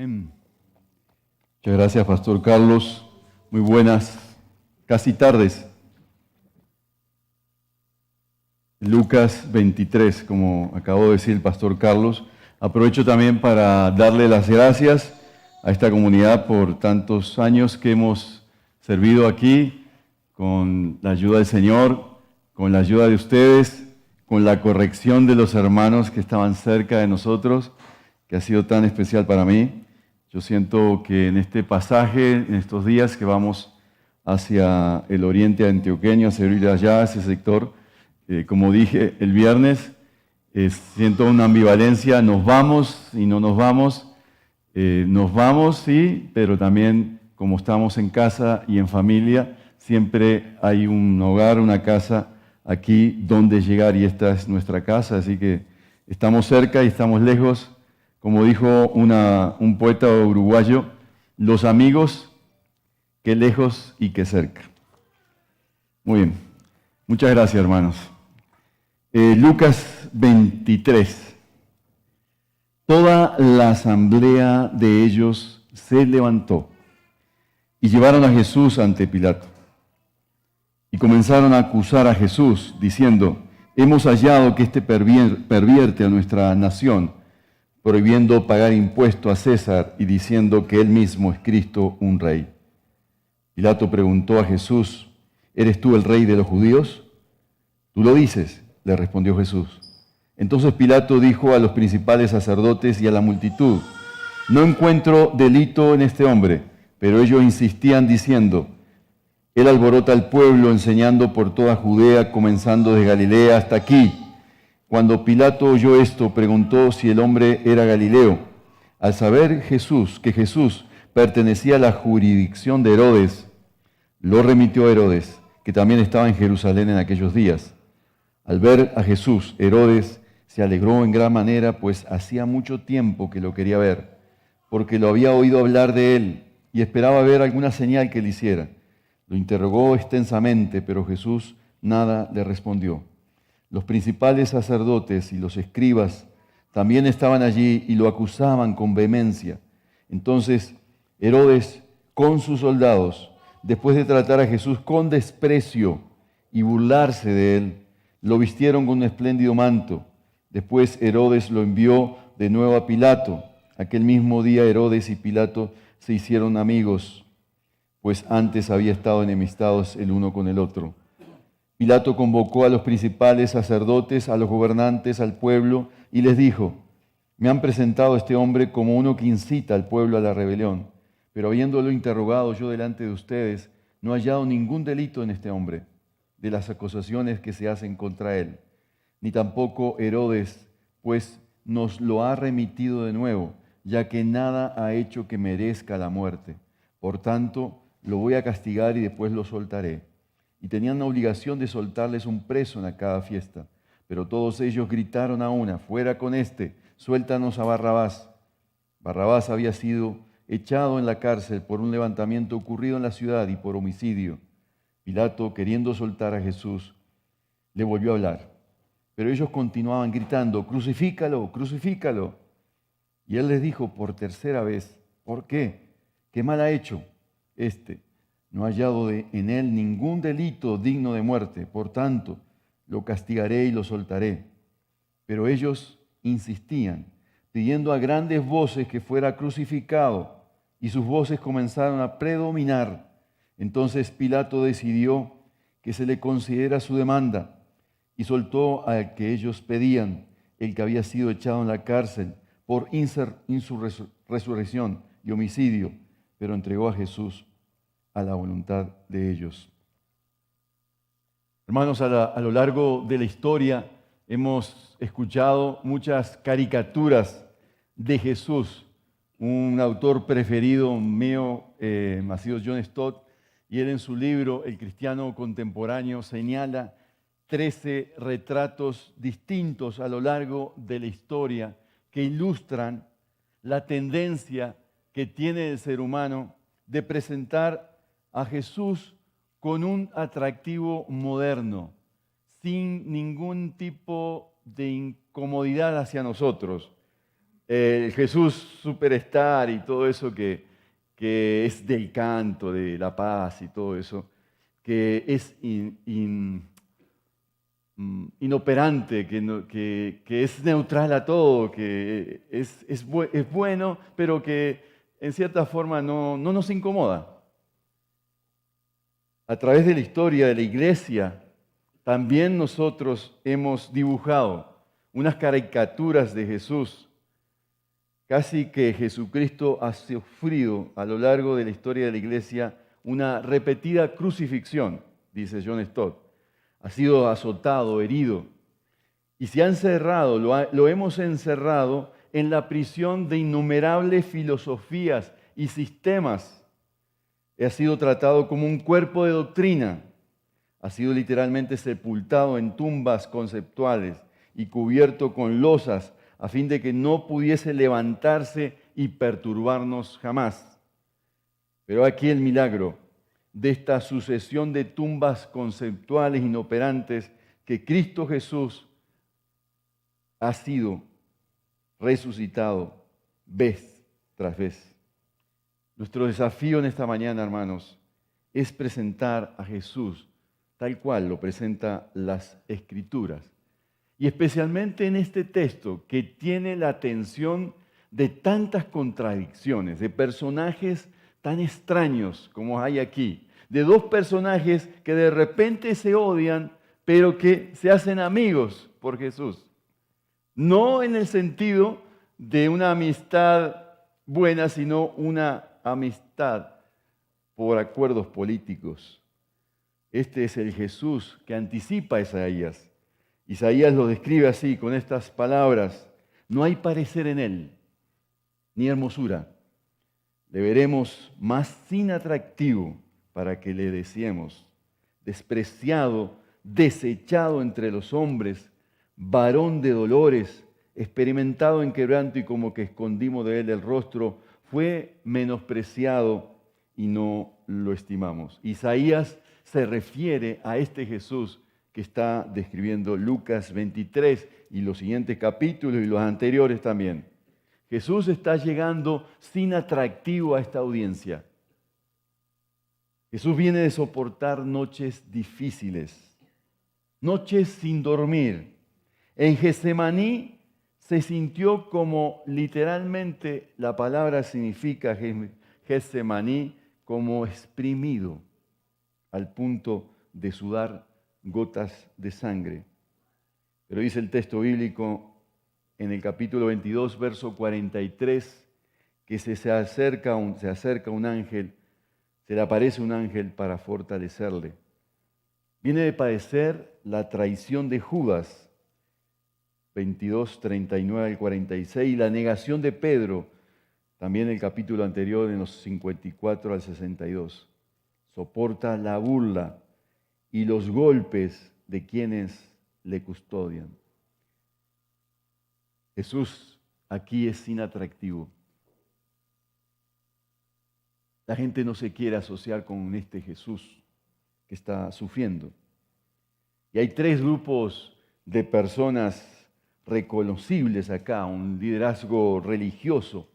Muchas gracias, Pastor Carlos. Muy buenas, casi tardes. Lucas 23, como acabó de decir el Pastor Carlos. Aprovecho también para darle las gracias a esta comunidad por tantos años que hemos servido aquí, con la ayuda del Señor, con la ayuda de ustedes, con la corrección de los hermanos que estaban cerca de nosotros, que ha sido tan especial para mí. Yo siento que en este pasaje, en estos días que vamos hacia el oriente antioqueño, hacia ir allá, ese sector, como dije el viernes, siento una ambivalencia, nos vamos y no nos vamos. Nos vamos, sí, pero también como estamos en casa y en familia, siempre hay un hogar, una casa aquí donde llegar, y esta es nuestra casa, así que estamos cerca y estamos lejos. Como dijo un poeta uruguayo, los amigos, qué lejos y qué cerca. Muy bien, muchas gracias, hermanos. Lucas 23. Toda la asamblea de ellos se levantó y llevaron a Jesús ante Pilato. Y comenzaron a acusar a Jesús, diciendo: hemos hallado que éste pervierte a nuestra nación, prohibiendo pagar impuesto a César y diciendo que él mismo es Cristo, un rey. Pilato preguntó a Jesús: ¿eres tú el rey de los judíos? Tú lo dices, le respondió Jesús. Entonces Pilato dijo a los principales sacerdotes y a la multitud: no encuentro delito en este hombre. Pero ellos insistían diciendo: él alborota al pueblo enseñando por toda Judea, comenzando desde Galilea hasta aquí. Cuando Pilato oyó esto, preguntó si el hombre era Galileo. Al saber que Jesús pertenecía a la jurisdicción de Herodes, lo remitió a Herodes, que también estaba en Jerusalén en aquellos días. Al ver a Jesús, Herodes se alegró en gran manera, pues hacía mucho tiempo que lo quería ver, porque lo había oído hablar de él y esperaba ver alguna señal que le hiciera. Lo interrogó extensamente, pero Jesús nada le respondió. Los principales sacerdotes y los escribas también estaban allí y lo acusaban con vehemencia. Entonces Herodes, con sus soldados, después de tratar a Jesús con desprecio y burlarse de él, lo vistieron con un espléndido manto. Después Herodes lo envió de nuevo a Pilato. Aquel mismo día Herodes y Pilato se hicieron amigos, pues antes había estado enemistados el uno con el otro. Pilato convocó a los principales sacerdotes, a los gobernantes, al pueblo, y les dijo: me han presentado a este hombre como uno que incita al pueblo a la rebelión, pero habiéndolo interrogado yo delante de ustedes, no he hallado ningún delito en este hombre de las acusaciones que se hacen contra él, ni tampoco Herodes, pues nos lo ha remitido de nuevo, ya que nada ha hecho que merezca la muerte. Por tanto, lo voy a castigar y después lo soltaré. Y tenían la obligación de soltarles un preso en cada fiesta. Pero todos ellos gritaron a una: fuera con este, suéltanos a Barrabás. Barrabás había sido echado en la cárcel por un levantamiento ocurrido en la ciudad y por homicidio. Pilato, queriendo soltar a Jesús, le volvió a hablar. Pero ellos continuaban gritando: crucifícalo, crucifícalo. Y él les dijo por tercera vez: ¿por qué? ¿Qué mal ha hecho este? No he hallado en él ningún delito digno de muerte. Por tanto, lo castigaré y lo soltaré. Pero ellos insistían, pidiendo a grandes voces que fuera crucificado, y sus voces comenzaron a predominar. Entonces Pilato decidió que se le considera su demanda y soltó al que ellos pedían, el que había sido echado en la cárcel por insurrección y homicidio, pero entregó a Jesús a la voluntad de ellos. Hermanos, a lo largo de la historia hemos escuchado muchas caricaturas de Jesús. Un autor preferido mío ha sido John Stott, y él en su libro El cristiano contemporáneo señala 13 retratos distintos a lo largo de la historia que ilustran la tendencia que tiene el ser humano de presentar a Jesús con un atractivo moderno, sin ningún tipo de incomodidad hacia nosotros. el Jesús superstar y todo eso que es del canto, de la paz y todo eso, que es inoperante, que es neutral a todo, que es bueno, pero que en cierta forma no nos incomoda. A través de la historia de la iglesia, también nosotros hemos dibujado unas caricaturas de Jesús. Casi que Jesucristo ha sufrido a lo largo de la historia de la iglesia una repetida crucifixión, dice John Stott. Ha sido azotado, herido, y se ha encerrado, lo hemos encerrado en la prisión de innumerables filosofías y sistemas. Ha sido tratado como un cuerpo de doctrina. Ha sido literalmente sepultado en tumbas conceptuales y cubierto con losas a fin de que no pudiese levantarse y perturbarnos jamás. Pero aquí el milagro de esta sucesión de tumbas conceptuales inoperantes que Cristo Jesús ha sido resucitado vez tras vez. Nuestro desafío en esta mañana, hermanos, es presentar a Jesús tal cual lo presenta las Escrituras. Y especialmente en este texto que tiene la atención de tantas contradicciones, de personajes tan extraños como hay aquí, de dos personajes que de repente se odian, pero que se hacen amigos por Jesús. No en el sentido de una amistad buena, sino una amistad por acuerdos políticos. Este es el Jesús que anticipa a Isaías. Isaías lo describe así, con estas palabras: no hay parecer en él, ni hermosura. Le veremos más sin atractivo para que le deseemos. Despreciado, desechado entre los hombres, varón de dolores, experimentado en quebranto y como que escondimos de él el rostro, fue menospreciado y no lo estimamos. Isaías se refiere a este Jesús que está describiendo Lucas 23 y los siguientes capítulos y los anteriores también. Jesús está llegando sin atractivo a esta audiencia. Jesús viene de soportar noches difíciles, noches sin dormir. En Getsemaní se sintió como literalmente la palabra significa Getsemaní, como exprimido al punto de sudar gotas de sangre. Pero dice el texto bíblico en el capítulo 22, verso 43, que se acerca un ángel, se le aparece un ángel para fortalecerle. Viene de padecer la traición de Judas, 22, 39 al 46, y la negación de Pedro, también el capítulo anterior, en los 54 al 62. Soporta la burla y los golpes de quienes le custodian. Jesús aquí es inatractivo. La gente no se quiere asociar con este Jesús que está sufriendo. Y hay tres grupos de personas reconocibles acá, un liderazgo religioso.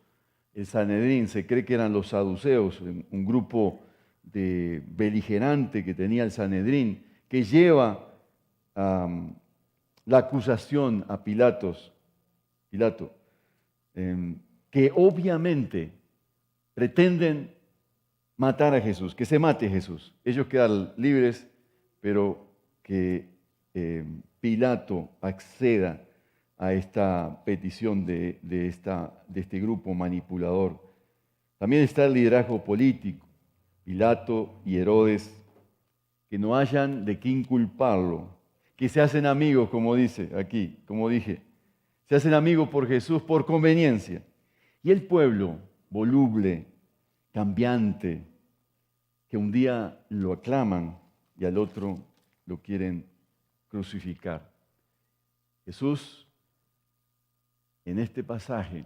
El Sanedrín, se cree que eran los saduceos, un grupo beligerante que tenía el Sanedrín, que lleva la acusación a Pilato, que obviamente pretenden matar a Jesús, que se mate Jesús. Ellos quedan libres, pero que Pilato acceda a esta petición de este grupo manipulador. También está el liderazgo político, Pilato y Herodes, que no hayan de qué inculparlo, que se hacen amigos, como dice aquí, como dije, se hacen amigos por Jesús por conveniencia. Y el pueblo, voluble, cambiante, que un día lo aclaman y al otro lo quieren crucificar. Jesús, en este pasaje,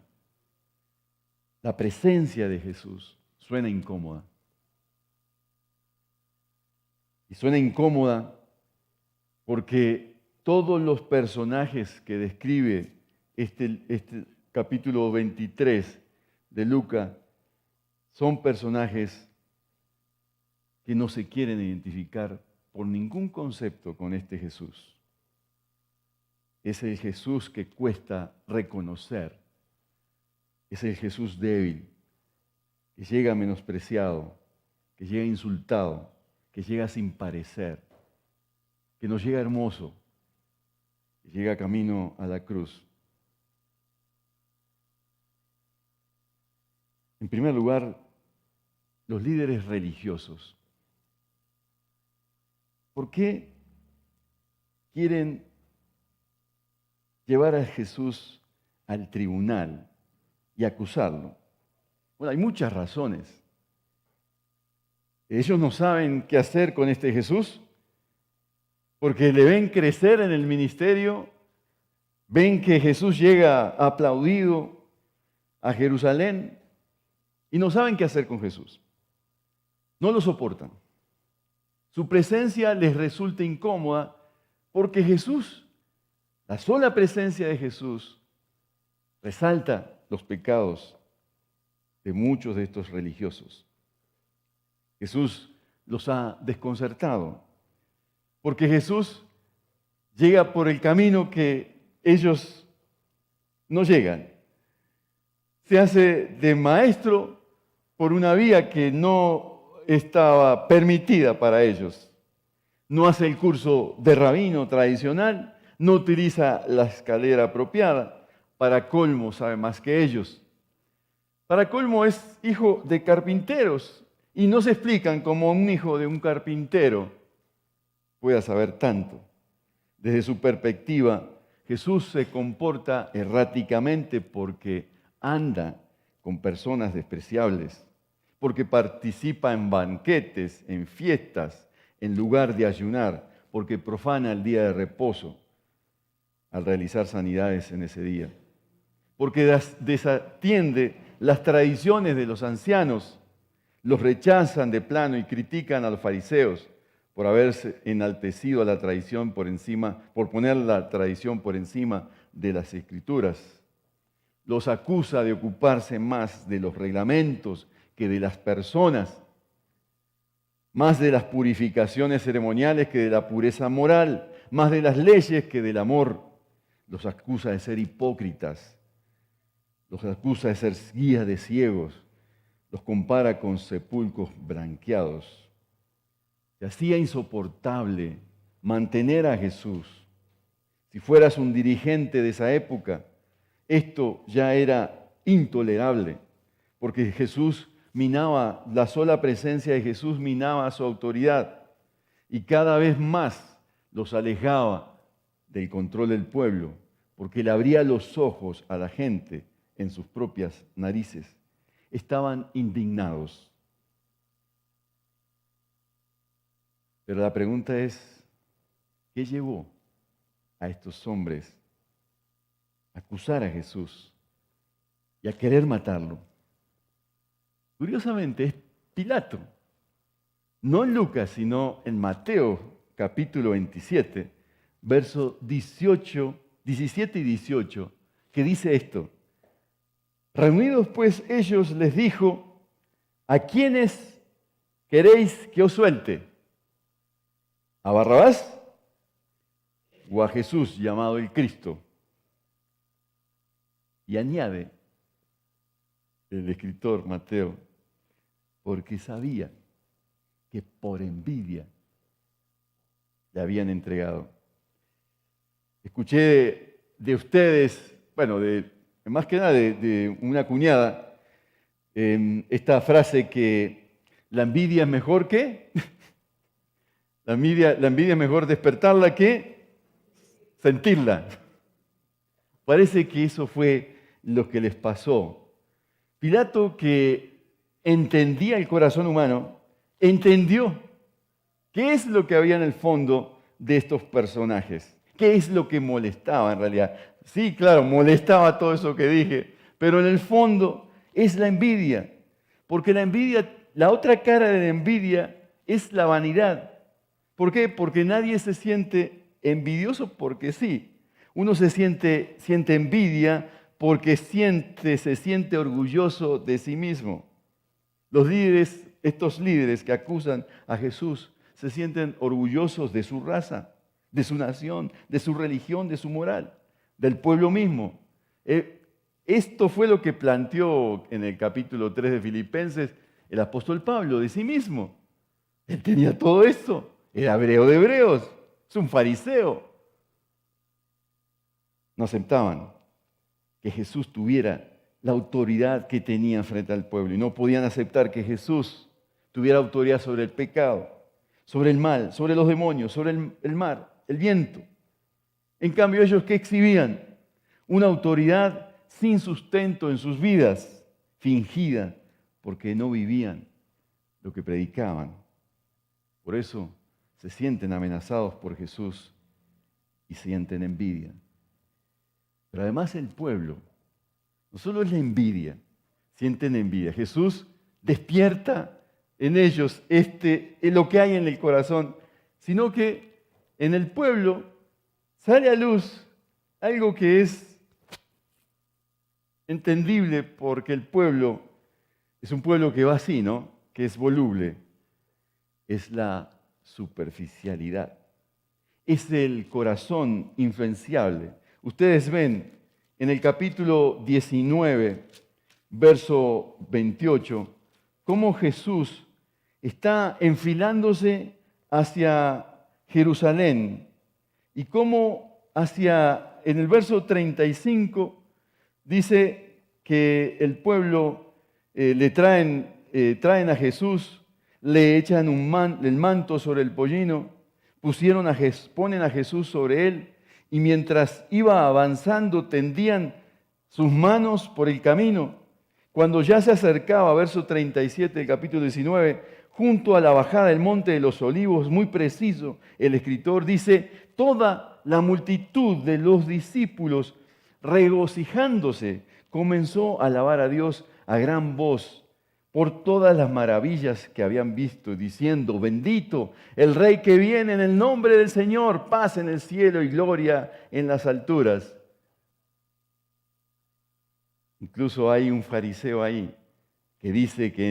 la presencia de Jesús suena incómoda. Y suena incómoda porque todos los personajes que describe este capítulo 23 de Lucas, son personajes que no se quieren identificar por ningún concepto con este Jesús. Es el Jesús que cuesta reconocer. Es el Jesús débil, que llega menospreciado, que llega insultado, que llega sin parecer, que no llega hermoso, que llega camino a la cruz. En primer lugar, los líderes religiosos. ¿Por qué quieren llevar a Jesús al tribunal y acusarlo? Bueno, hay muchas razones. Ellos no saben qué hacer con este Jesús porque le ven crecer en el ministerio, ven que Jesús llega aplaudido a Jerusalén y no saben qué hacer con Jesús. No lo soportan. Su presencia les resulta incómoda porque Jesús, la sola presencia de Jesús, resalta los pecados de muchos de estos religiosos. Jesús los ha desconcertado porque Jesús llega por el camino que ellos no llegan. Se hace de maestro por una vía que no estaba permitida para ellos. No hace el curso de rabino tradicional, no utiliza la escalera apropiada. Para colmo sabe más que ellos. Para colmo es hijo de carpinteros y no se explican cómo un hijo de un carpintero pueda saber tanto. Desde su perspectiva, Jesús se comporta erráticamente porque anda con personas despreciables, porque participa en banquetes, en fiestas, en lugar de ayunar, porque profana el día de reposo al realizar sanidades en ese día, porque desatiende las tradiciones de los ancianos, los rechazan de plano y critican a los fariseos por haberse enaltecido a la tradición por encima, por poner la tradición por encima de las Escrituras. Los acusa de ocuparse más de los reglamentos que de las personas, más de las purificaciones ceremoniales que de la pureza moral, más de las leyes que del amor. Los acusa de ser hipócritas, los acusa de ser guías de ciegos, los compara con sepulcros branqueados. Se hacía insoportable mantener a Jesús. Si fueras un dirigente de esa época, esto ya era intolerable, porque Jesús minaba, la sola presencia de Jesús minaba su autoridad y cada vez más los alejaba del control del pueblo, porque le abría los ojos a la gente en sus propias narices. Estaban indignados. Pero la pregunta es, ¿qué llevó a estos hombres a acusar a Jesús y a querer matarlo? Curiosamente es Pilato, no en Lucas, sino en Mateo capítulo 27, versos 17 y 18, que dice esto. Reunidos pues ellos les dijo, ¿a quiénes queréis que os suelte? ¿A Barrabás o a Jesús llamado el Cristo? Y añade el escritor Mateo, porque sabía que por envidia le habían entregado. Escuché de ustedes, bueno, más que nada de una cuñada, esta frase que la envidia es mejor que, la envidia es mejor despertarla que sentirla. Parece que eso fue lo que les pasó. Pilato, que entendía el corazón humano, entendió qué es lo que había en el fondo de estos personajes, qué es lo que molestaba en realidad. Sí, claro, molestaba todo eso que dije, pero en el fondo es la envidia, porque la envidia, la otra cara de la envidia es la vanidad. ¿Por qué? Porque nadie se siente envidioso porque sí. Uno se siente envidia porque se siente orgulloso de sí mismo. Estos líderes que acusan a Jesús, se sienten orgullosos de su raza, de su nación, de su religión, de su moral, del pueblo mismo. Esto fue lo que planteó en el capítulo 3 de Filipenses el apóstol Pablo de sí mismo. Él tenía todo esto, era hebreo de hebreos, es un fariseo. No aceptaban que Jesús tuviera la autoridad que tenía frente al pueblo y no podían aceptar que Jesús tuviera autoridad sobre el pecado, sobre el mal, sobre los demonios, sobre el mar, el viento. En cambio, ellos, ¿qué exhibían? Una autoridad sin sustento en sus vidas, fingida, porque no vivían lo que predicaban. Por eso se sienten amenazados por Jesús y sienten envidia. Pero además el pueblo, no solo es la envidia, sienten envidia. Jesús despierta en ellos lo que hay en el corazón, sino que en el pueblo sale a luz algo que es entendible porque el pueblo es un pueblo que va así, ¿no? Que es voluble. Es la superficialidad. Es el corazón influenciable. Ustedes ven en el capítulo 19, verso 28, cómo Jesús está enfilándose hacia Jerusalén y cómo en el verso 35 dice que el pueblo traen a Jesús, le echan el manto sobre el pollino, ponen a Jesús sobre él, y mientras iba avanzando tendían sus manos por el camino. Cuando ya se acercaba, verso 37 del capítulo 19, junto a la bajada del monte de los olivos, muy preciso, el escritor dice, toda la multitud de los discípulos, regocijándose, comenzó a alabar a Dios a gran voz por todas las maravillas que habían visto, diciendo, bendito el Rey que viene en el nombre del Señor, paz en el cielo y gloria en las alturas. Incluso hay un fariseo ahí que dice que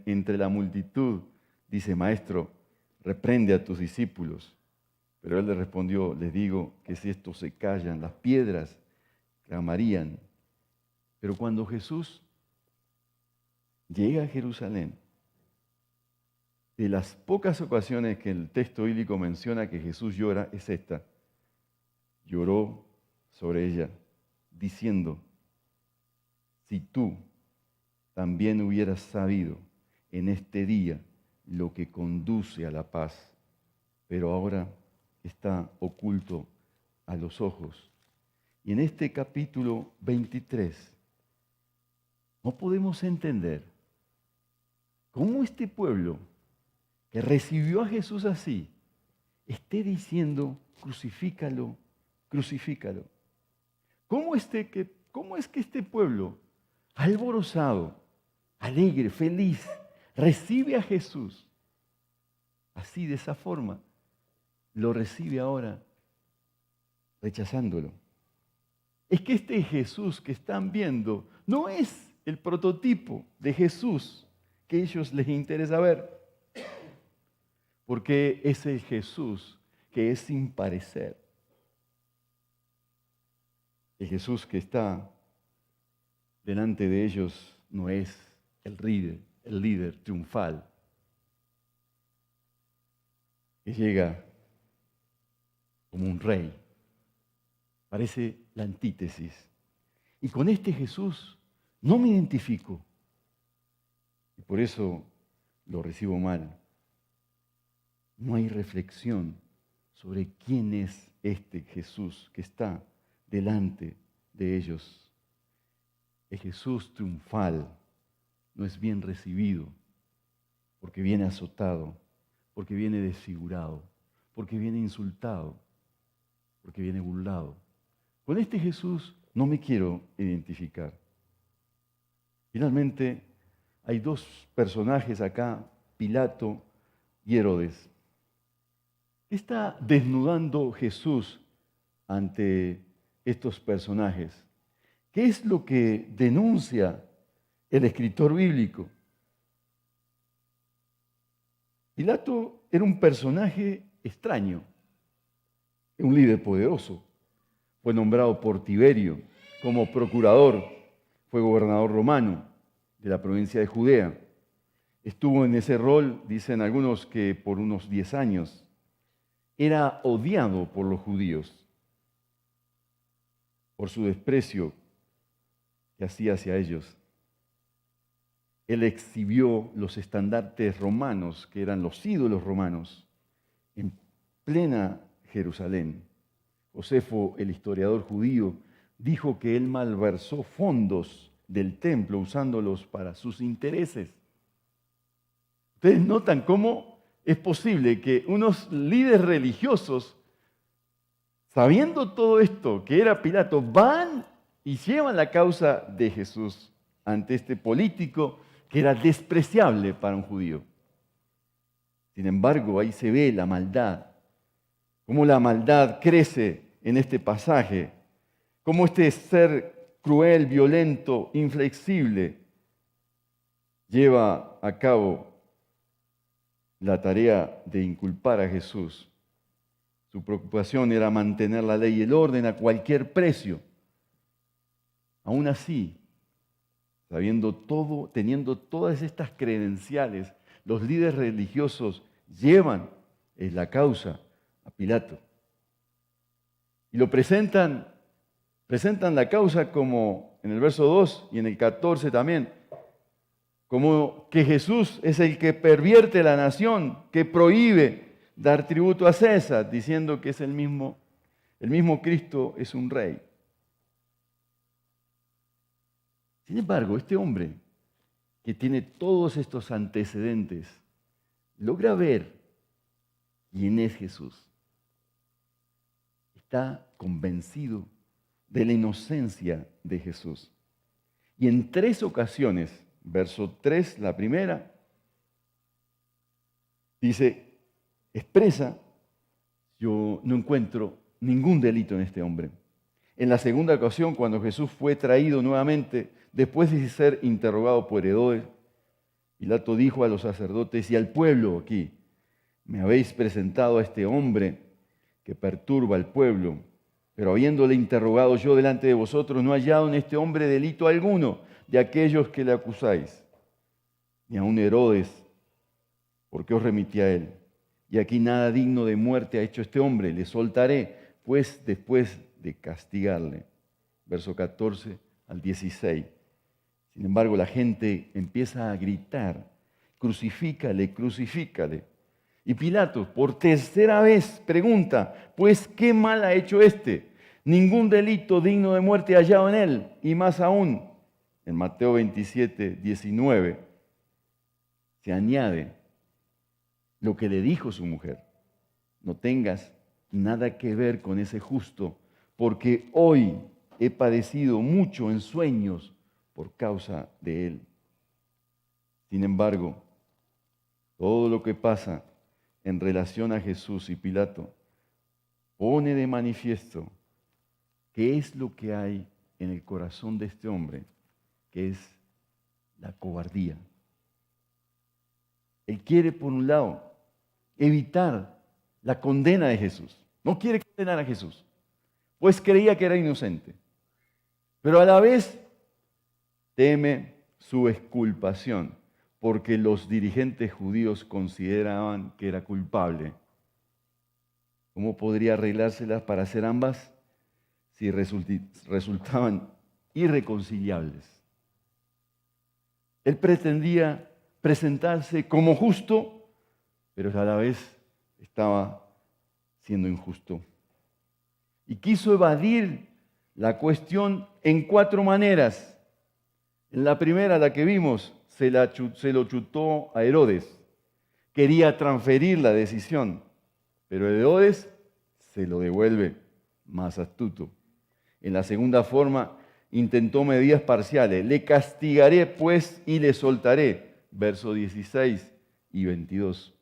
entre la multitud, dice, Maestro, reprende a tus discípulos. Pero él le respondió, les digo que si estos se callan, las piedras clamarían. Pero cuando Jesús llega a Jerusalén, de las pocas ocasiones que el texto bíblico menciona que Jesús llora, es esta. Lloró sobre ella, diciendo, si tú también hubieras sabido en este día lo que conduce a la paz, pero ahora está oculto a los ojos. Y en este capítulo 23 no podemos entender cómo este pueblo que recibió a Jesús así esté diciendo, crucifícalo, crucifícalo. ¿Cómo es que este pueblo, alborozado, alegre, feliz, recibe a Jesús así, de esa forma, lo recibe ahora rechazándolo? Es que este Jesús que están viendo no es el prototipo de Jesús que a ellos les interesa ver, porque es el Jesús que es sin parecer. El Jesús que está delante de ellos no es el líder triunfal, que llega como un rey. Parece la antítesis. Y con este Jesús no me identifico. Y por eso lo recibo mal. No hay reflexión sobre quién es este Jesús que está delante de ellos. El Jesús triunfal no es bien recibido porque viene azotado, porque viene desfigurado, porque viene insultado, porque viene burlado. Con este Jesús no me quiero identificar. Finalmente, hay dos personajes acá, Pilato y Herodes. ¿Qué está desnudando Jesús ante estos personajes? ¿Qué es lo que denuncia el escritor bíblico? Pilato era un personaje extraño, un líder poderoso. Fue nombrado por Tiberio como procurador, fue gobernador romano de la provincia de Judea. Estuvo en ese rol, dicen algunos, que por unos 10 años. Era odiado por los judíos por su desprecio que hacía hacia ellos. Él exhibió los estandartes romanos, que eran los ídolos romanos, en plena Jerusalén. Josefo, el historiador judío, dijo que él malversó fondos del templo usándolos para sus intereses. Ustedes notan cómo es posible que unos líderes religiosos, sabiendo todo esto, que era Pilato, van y llevan la causa de Jesús ante este político que era despreciable para un judío. Sin embargo, ahí se ve la maldad, cómo la maldad crece en este pasaje, cómo este ser cruel, violento, inflexible, lleva a cabo la tarea de inculpar a Jesús. Su preocupación era mantener la ley y el orden a cualquier precio. Aún así, sabiendo todo, teniendo todas estas credenciales, los líderes religiosos llevan la causa a Pilato. Y lo presentan la causa como en el verso 2 y en el 14 también, como que Jesús es el que pervierte la nación, que prohíbe dar tributo a César, diciendo que es el mismo Cristo es un rey. Sin embargo, este hombre que tiene todos estos antecedentes, logra ver quién es Jesús. Está convencido de la inocencia de Jesús. Y en 3 ocasiones, verso 3, la primera, dice, expresa, yo no encuentro ningún delito en este hombre. En la segunda ocasión, cuando Jesús fue traído nuevamente, después de ser interrogado por Herodes, Pilato dijo a los sacerdotes y al pueblo aquí, me habéis presentado a este hombre que perturba al pueblo, pero habiéndole interrogado yo delante de vosotros, no he hallado en este hombre delito alguno de aquellos que le acusáis, ni aun Herodes, porque os remití a él. Y aquí nada digno de muerte ha hecho este hombre, le soltaré, pues después de castigarle. Verso 14 al 16. Sin embargo, la gente empieza a gritar, crucifícale, crucifícale. Y Pilato, por tercera vez, pregunta, pues, ¿qué mal ha hecho este? Ningún delito digno de muerte hallado en él. Y más aún, en Mateo 27, 19, se añade lo que le dijo su mujer. No tengas nada que ver con ese justo, porque hoy he padecido mucho en sueños por causa de él. Sin embargo, todo lo que pasa en relación a Jesús y Pilato pone de manifiesto qué es lo que hay en el corazón de este hombre, que es la cobardía. Él quiere, por un lado, evitar la condena de Jesús. No quiere condenar a Jesús, pues creía que era inocente. Pero a la vez teme su exculpación, porque los dirigentes judíos consideraban que era culpable. ¿Cómo podría arreglárselas para hacer ambas si resultaban irreconciliables? Él pretendía presentarse como justo, pero a la vez estaba siendo injusto. Y quiso evadir la cuestión en 4 maneras. En la primera, la que vimos, se lo chutó a Herodes. Quería transferir la decisión, pero Herodes se lo devuelve más astuto. En la segunda forma, intentó medidas parciales. Le castigaré, pues, y le soltaré. Versos 16 y 22.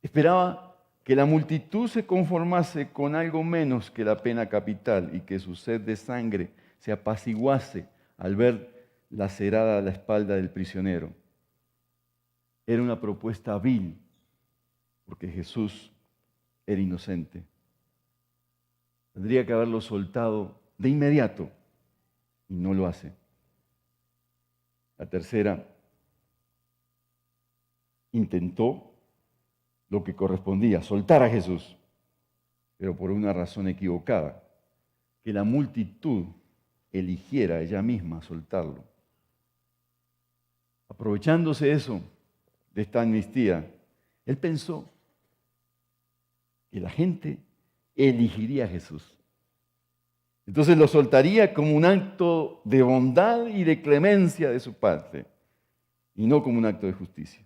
Esperaba que la multitud se conformase con algo menos que la pena capital y que su sed de sangre se apaciguase al ver lacerada la espalda del prisionero. Era una propuesta vil, porque Jesús era inocente. Tendría que haberlo soltado de inmediato, y no lo hace. La tercera, intentó lo que correspondía, soltar a Jesús, pero por una razón equivocada, que la multitud eligiera ella misma soltarlo. Aprovechándose eso, de esta amnistía, él pensó que la gente elegiría a Jesús. Entonces lo soltaría como un acto de bondad y de clemencia de su parte, y no como un acto de justicia.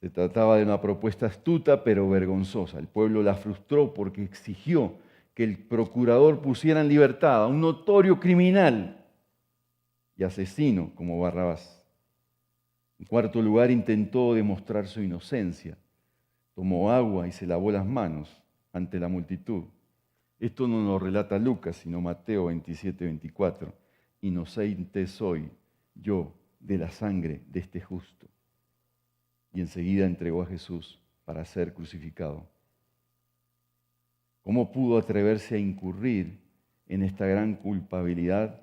Se trataba de una propuesta astuta pero vergonzosa. El pueblo la frustró porque exigió que el procurador pusiera en libertad a un notorio criminal y asesino como Barrabás. En cuarto lugar, intentó demostrar su inocencia. Tomó agua y se lavó las manos ante la multitud. Esto no lo relata Lucas, sino Mateo 27, 24. Inocente soy yo de la sangre de este justo. Y enseguida entregó a Jesús para ser crucificado. ¿Cómo pudo atreverse a incurrir en esta gran culpabilidad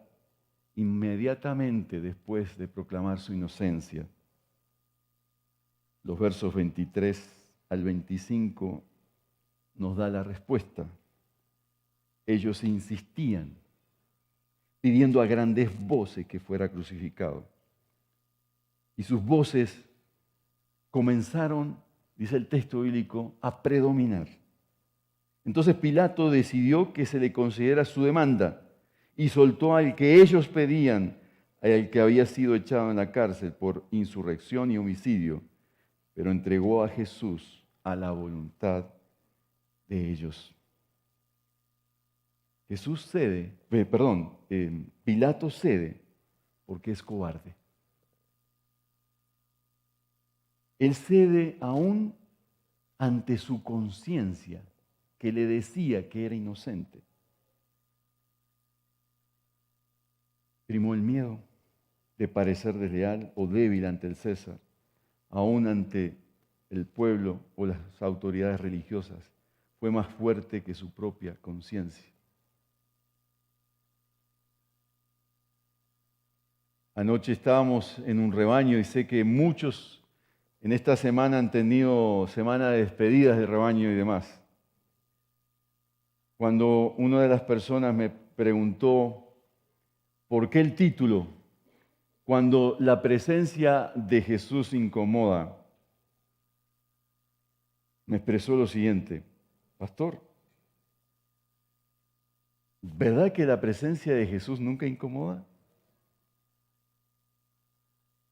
inmediatamente después de proclamar su inocencia? Los versos 23 al 25 nos da la respuesta. Ellos insistían, pidiendo a grandes voces que fuera crucificado. Y sus voces comenzaron, dice el texto bíblico, a predominar. Entonces Pilato decidió que se le concediera su demanda y soltó al que ellos pedían, al que había sido echado en la cárcel por insurrección y homicidio, pero entregó a Jesús a la voluntad de ellos. Pilato cede porque es cobarde. Él cede aún ante su conciencia que le decía que era inocente. Primó el miedo de parecer desleal o débil ante el César, aún ante el pueblo o las autoridades religiosas. Fue más fuerte que su propia conciencia. Anoche estábamos en un rebaño y sé que muchos en esta semana han tenido semana de despedidas de rebaño y demás. Cuando una de las personas me preguntó por qué el título, cuando la presencia de Jesús incomoda, me expresó lo siguiente: pastor, ¿verdad que la presencia de Jesús nunca incomoda?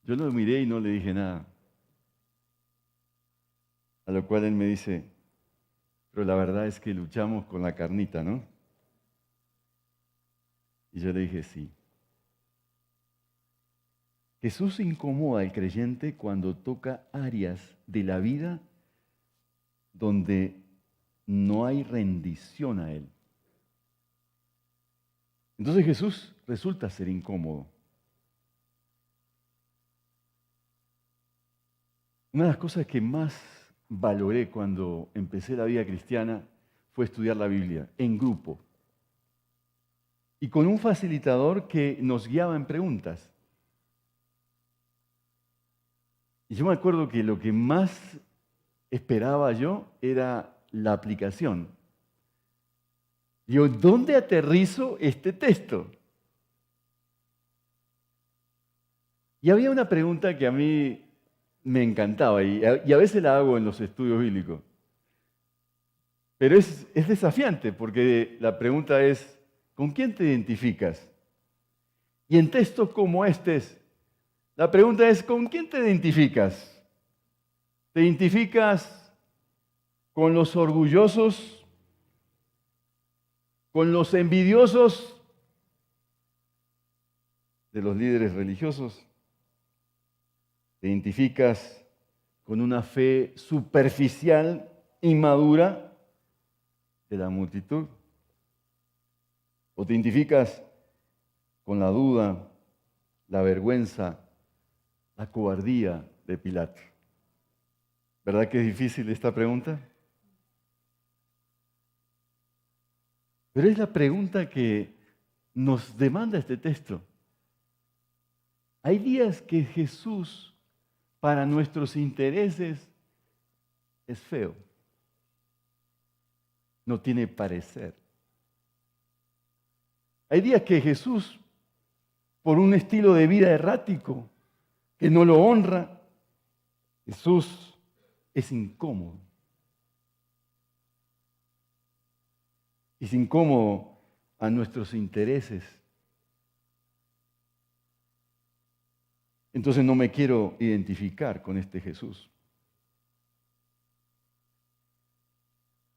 Yo lo miré y no le dije nada. A lo cual él me dice, pero la verdad es que luchamos con la carnita, ¿no? Y yo le dije, sí. Jesús incomoda al creyente cuando toca áreas de la vida donde no hay rendición a Él. Entonces Jesús resulta ser incómodo. Una de las cosas que más valoré cuando empecé la vida cristiana fue estudiar la Biblia en grupo y con un facilitador que nos guiaba en preguntas. Y yo me acuerdo que lo que más esperaba yo era la aplicación. Digo, ¿dónde aterrizo este texto? Y había una pregunta que a mí me encantaba y a veces la hago en los estudios bíblicos. Pero es desafiante porque la pregunta es, ¿con quién te identificas? Y en textos como este, la pregunta es, ¿con quién te identificas? ¿Te identificas con los orgullosos? ¿Con los envidiosos de los líderes religiosos? ¿Te identificas con una fe superficial, inmadura de la multitud? ¿O te identificas con la duda, la vergüenza, la cobardía de Pilato. ¿Verdad que es difícil esta pregunta? Pero es la pregunta que nos demanda este texto. Hay días que Jesús, para nuestros intereses, es feo. No tiene parecer. Hay días que Jesús, por un estilo de vida errático, que no lo honra, Jesús es incómodo. Es incómodo a nuestros intereses. Entonces no me quiero identificar con este Jesús.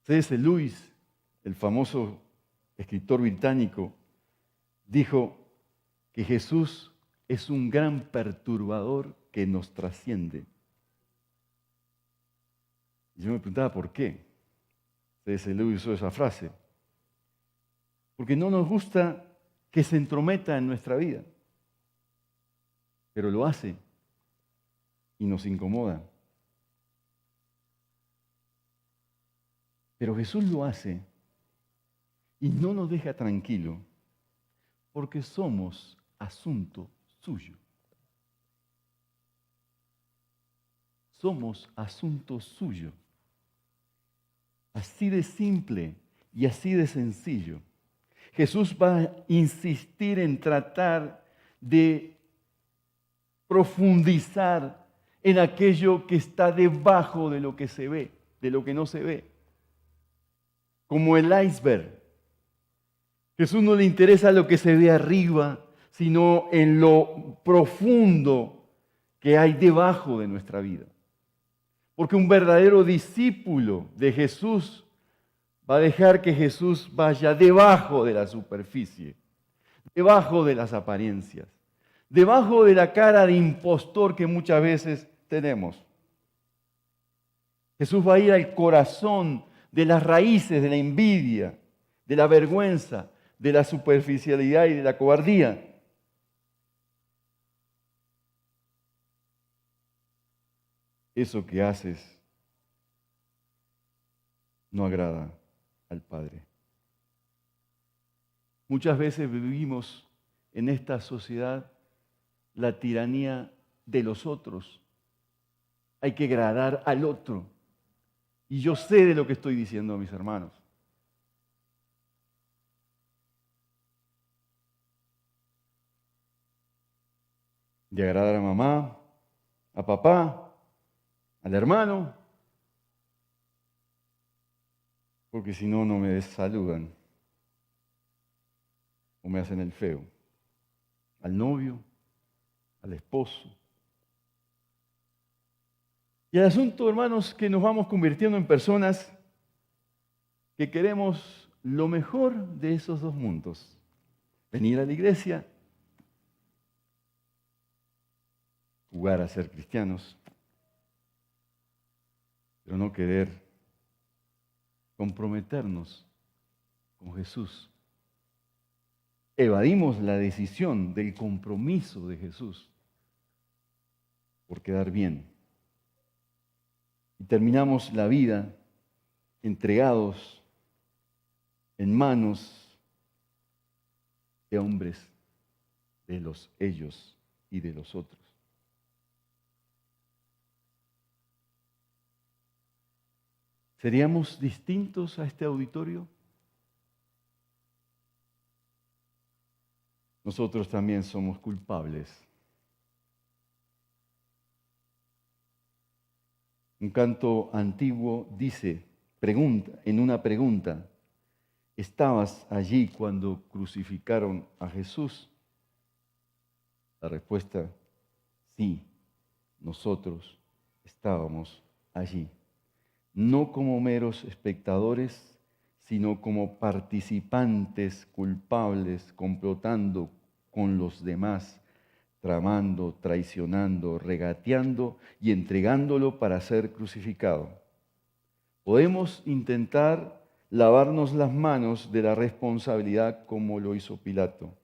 C.S. Lewis, el famoso escritor británico, dijo que Jesús es un gran perturbador que nos trasciende. Y yo me preguntaba por qué C.S. Lewis usó esa frase. Porque no nos gusta que se entrometa en nuestra vida, pero lo hace y nos incomoda. Pero Jesús lo hace y no nos deja tranquilo, porque somos asunto suyo. Somos asunto suyo. Así de simple y así de sencillo. Jesús va a insistir en tratar de profundizar en aquello que está debajo de lo que se ve, de lo que no se ve. Como el iceberg. Jesús no le interesa lo que se ve arriba, sino en lo profundo que hay debajo de nuestra vida. Porque un verdadero discípulo de Jesús va a dejar que Jesús vaya debajo de la superficie, debajo de las apariencias, debajo de la cara de impostor que muchas veces tenemos. Jesús va a ir al corazón de las raíces de la envidia, de la vergüenza, de la superficialidad y de la cobardía. Eso que haces no agrada al Padre. Muchas veces vivimos en esta sociedad la tiranía de los otros. Hay que agradar al otro. Y yo sé de lo que estoy diciendo, mis hermanos. De agradar a mamá, a papá, al hermano, porque si no, no me saludan o me hacen el feo. Al novio, al esposo. Y el asunto, hermanos, que nos vamos convirtiendo en personas que queremos lo mejor de esos dos mundos. Venir a la iglesia, jugar a ser cristianos, pero no querer comprometernos con Jesús. Evadimos la decisión del compromiso de Jesús por quedar bien. Y terminamos la vida entregados en manos de hombres, de los ellos y de los otros. ¿Seríamos distintos a este auditorio? Nosotros también somos culpables. Un canto antiguo dice, en una pregunta, ¿estabas allí cuando crucificaron a Jesús? La respuesta, sí, nosotros estábamos allí. No como meros espectadores, sino como participantes culpables, complotando con los demás, tramando, traicionando, regateando y entregándolo para ser crucificado. Podemos intentar lavarnos las manos de la responsabilidad como lo hizo Pilato,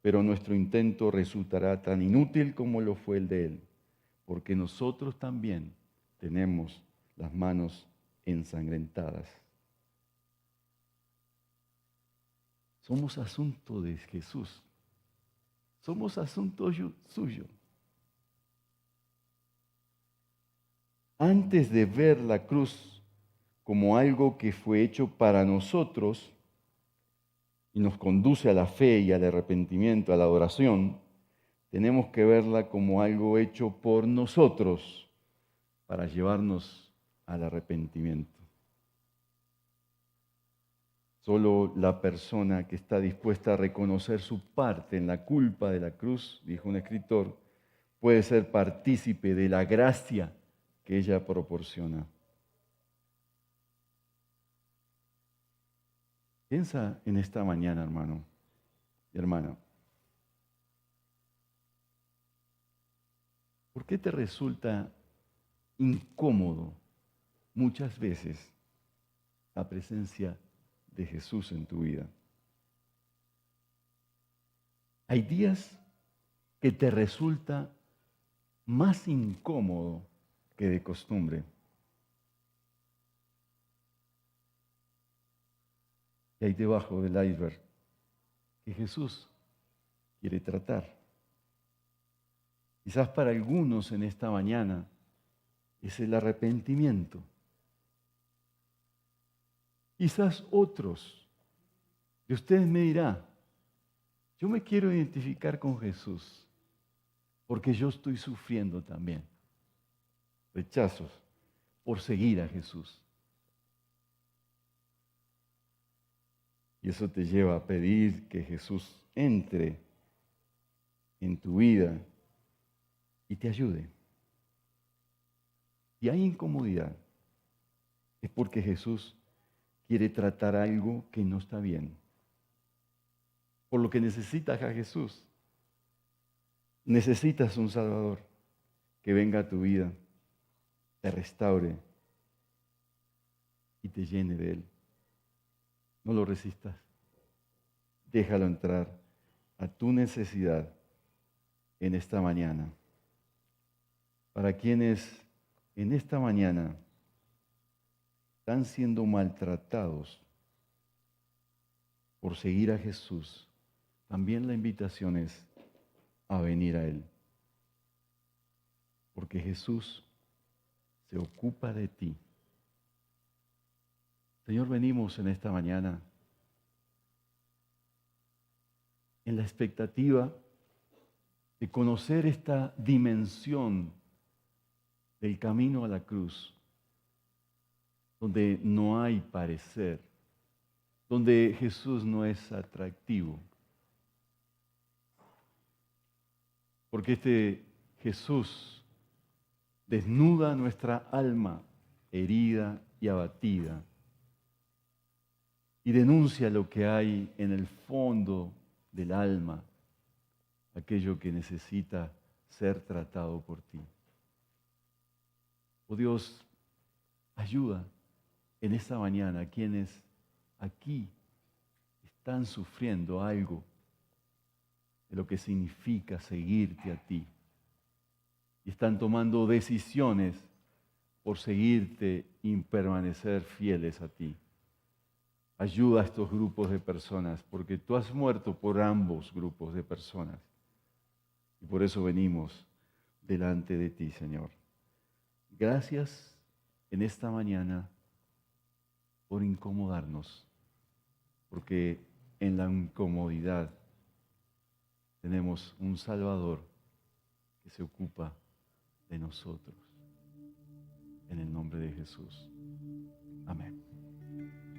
pero nuestro intento resultará tan inútil como lo fue el de Él, porque nosotros también tenemos las manos ensangrentadas. Somos asunto de Jesús. Somos asunto suyo. Antes de ver la cruz como algo que fue hecho para nosotros y nos conduce a la fe y al arrepentimiento, a la adoración, tenemos que verla como algo hecho por nosotros para llevarnos al arrepentimiento. Solo la persona que está dispuesta a reconocer su parte en la culpa de la cruz, dijo un escritor, puede ser partícipe de la gracia que ella proporciona. Piensa en esta mañana, hermano y hermana. ¿Por qué te resulta incómodo muchas veces la presencia de Jesús en tu vida? Hay días que te resulta más incómodo que de costumbre. Y hay debajo del iceberg que Jesús quiere tratar. Quizás para algunos en esta mañana es el arrepentimiento. Quizás otros de ustedes me dirán, yo me quiero identificar con Jesús porque yo estoy sufriendo también rechazos por seguir a Jesús. Y eso te lleva a pedir que Jesús entre en tu vida y te ayude. Y hay incomodidad. Es porque Jesús quiere tratar algo que no está bien. Por lo que necesitas a Jesús. Necesitas un Salvador que venga a tu vida, te restaure y te llene de Él. No lo resistas. Déjalo entrar a tu necesidad en esta mañana. Para quienes en esta mañana están siendo maltratados por seguir a Jesús, también la invitación es a venir a Él. Porque Jesús se ocupa de ti. Señor, venimos en esta mañana en la expectativa de conocer esta dimensión del camino a la cruz, donde no hay parecer, donde Jesús no es atractivo. Porque este Jesús desnuda nuestra alma herida y abatida y denuncia lo que hay en el fondo del alma, aquello que necesita ser tratado por ti. Oh Dios, ayuda en esta mañana a quienes aquí están sufriendo algo de lo que significa seguirte a ti y están tomando decisiones por seguirte y permanecer fieles a ti. Ayuda a estos grupos de personas, porque tú has muerto por ambos grupos de personas. Y por eso venimos delante de ti, Señor. Gracias en esta mañana por incomodarnos, porque en la incomodidad tenemos un Salvador que se ocupa de nosotros. En el nombre de Jesús. Amén.